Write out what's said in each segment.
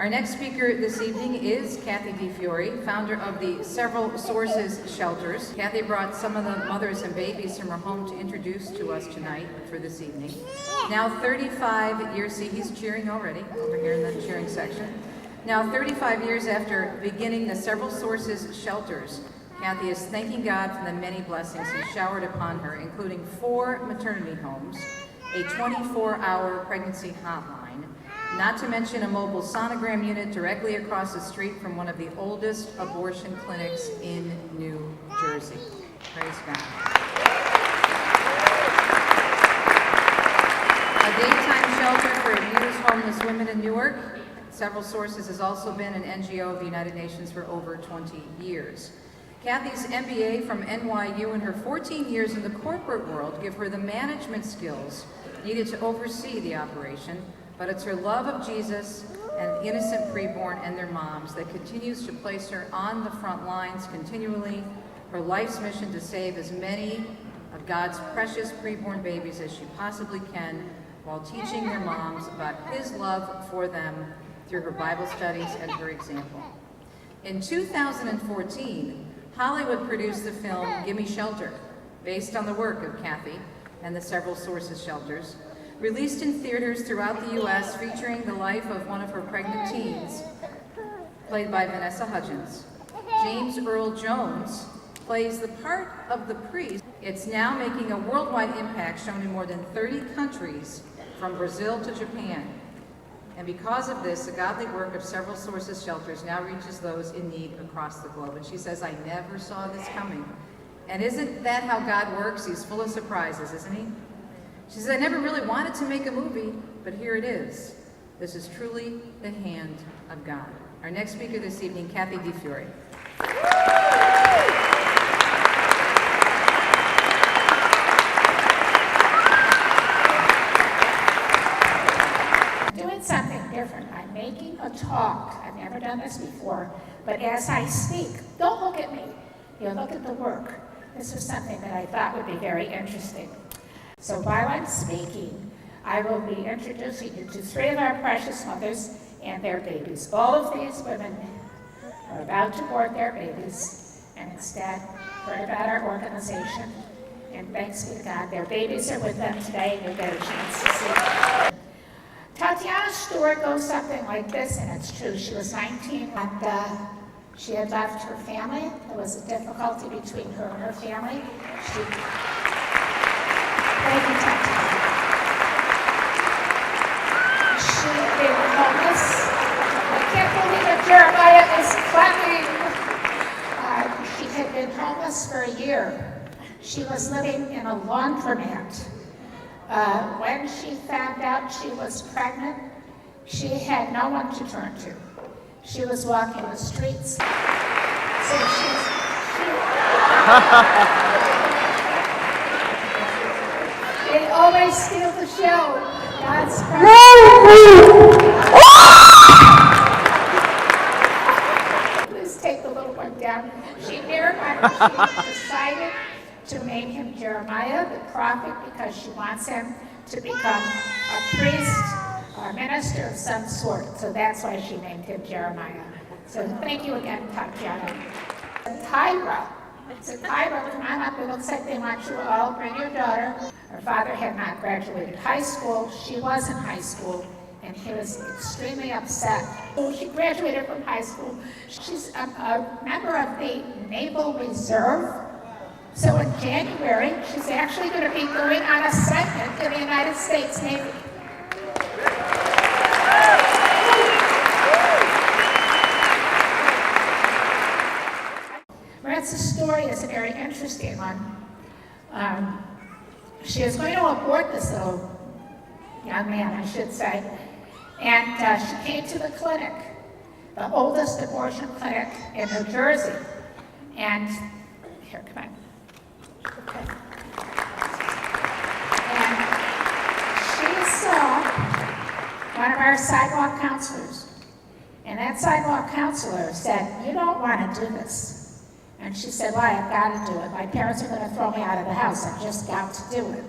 Our next speaker this evening is Kathy DeFiore, founder of the Several Sources Shelters. Kathy brought some of the mothers and babies from her home to introduce to us tonight for this evening. Now 35 years, see he's cheering already over here in the cheering section. Now 35 years after beginning the Several Sources Shelters, Kathy is thanking God for the many blessings He showered upon her, including 4 maternity homes, a 24-hour pregnancy hotline, not to mention a mobile sonogram unit directly across the street from one of the oldest abortion clinics in New Jersey. Praise God. A daytime shelter for abused homeless women in Newark. Several Sources has also been an NGO of the United Nations for over 20 years. Kathy's MBA from NYU and her 14 years in the corporate world give her the management skills needed to oversee the operation, but it's her love of Jesus and innocent preborn and their moms that continues to place her on the front lines continually, her life's mission to save as many of God's precious preborn babies as she possibly can, while teaching their moms about His love for them through her Bible studies and her example. In 2014, Hollywood produced the film Gimme Shelter, based on the work of Kathy and the Several Sources Shelters, released in theaters throughout the U.S., featuring the life of one of her pregnant teens, played by Vanessa Hudgens. James Earl Jones plays the part of the priest. It's now making a worldwide impact, shown in more than 30 countries, from Brazil to Japan. And because of this, the godly work of Several Sources Shelters now reaches those in need across the globe. And she says, I never saw this coming. And isn't that how God works? He's full of surprises, isn't He? She says, I never really wanted to make a movie, but here it is. This is truly the hand of God. Our next speaker this evening, Kathy DeFiore. Something different. I'm making a talk. I've never done this before, but as I speak, don't look at me. You look at the work. This is something that I thought would be very interesting. So while I'm speaking, I will be introducing you to 3 of our precious mothers and their babies. All of these women are about to board their babies and instead heard about our organization. And thanks be to God, their babies are with them today and you'll get a chance to see them. Tatiana's story goes something like this, and it's true. She was 19 and she had left her family. There was a difficulty between her and her family. Thank you, Tatiana. They were homeless. I can't believe that Jeremiah is clapping. She had been homeless for a year. She was living in a laundromat. When she found out she was pregnant, she had no one to turn to. She was walking the streets. So they always steal the show. God's Please take the little one down. She decided to name him Jeremiah, the prophet, because she wants him to become a priest or a minister of some sort. So that's why she named him Jeremiah. So thank you again, Tatiana. Tyra. So Tyra, come on up. It looks like they want you all. Bring your daughter. Her father had not graduated high school. She was in high school, and he was extremely upset. So she graduated from high school. She's a member of the Naval Reserve. So in January, she's actually going to be going on assignment in the United States Navy. Maritza's story is a very interesting one. She was going to abort this little young man, I should say, and she came to the clinic, the oldest abortion clinic in New Jersey. And here, come on. Okay. And she saw one of our sidewalk counselors. And that sidewalk counselor said, you don't want to do this. And she said, well, I've got to do it. My parents are going to throw me out of the house. I've just got to do it.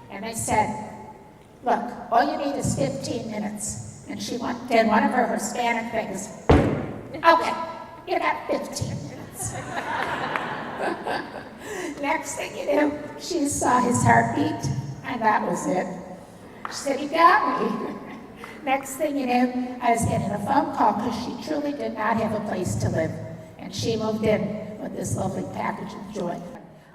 And they said, look, all you need is 15 minutes. And she did one of her Hispanic things. Okay, you got 15 minutes. Next thing you knew, she saw his heartbeat, and that was it. She said, "You got me." Next thing you knew, I was getting a phone call because she truly did not have a place to live. And she moved in with this lovely package of joy.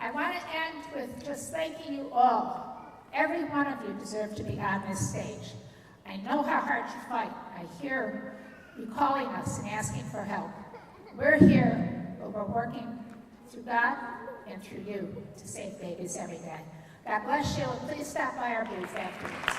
I want to end with just thanking you all. Every one of you deserve to be on this stage. I know how hard you fight. I hear you calling us and asking for help. We're here, but we're working through God and through you to save babies every day. God bless you, and please stop by our booth afterwards.